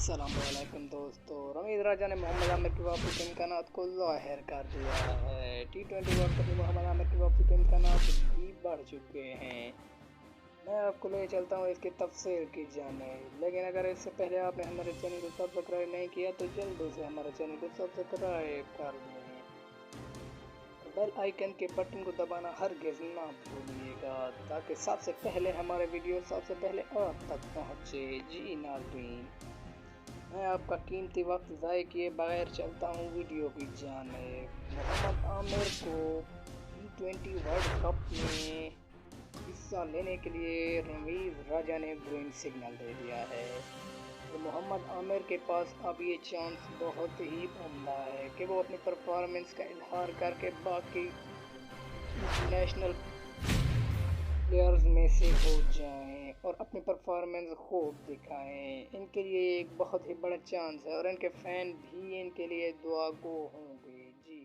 अस्सलामुअलैकुम दोस्तों। रमीज राजा ने मोहम्मद आमिर की वापसी के इम्कानात को ज़ाहिर कर दिया है। टी20 वर्ल्ड कप में मोहम्मद आमिर की वापसी के इम्कानात भी बढ़ चुके हैं। मैं आपको ले चलता हूँ इसकी तफसील की जानिब, लेकिन अगर इससे पहले आपने हमारे चैनल को सब्सक्राइब नहीं किया तो जल्दी से हमारे चैनल को सब्सक्राइब कर दें। बेल आइकन के बटन को दबाना हरगिज़ ना भूलिएगा ताकि सबसे पहले हमारे वीडियो सबसे पहले आप तक पहुँचे। जी नाज़रीन, मैं आपका कीमती वक्त ज़ाय किए बगैर चलता हूँ वीडियो की जानिब। मोहम्मद आमिर को टी20 वर्ल्ड कप में हिस्सा लेने के लिए रमीज राजा ने ग्रीन सिग्नल दे दिया है। तो मोहम्मद आमिर के पास अब ये चांस बहुत ही उम्दा है कि वो अपनी परफॉर्मेंस का इजहार करके बाकी इंटरनेशनल प्लेयर्स में से हो जाएं और अपनी परफॉर्मेंस खूब दिखाएं। इनके लिए एक बहुत ही बड़ा चांस है और इनके फैन भी इनके लिए दुआ गो होंगे। जी।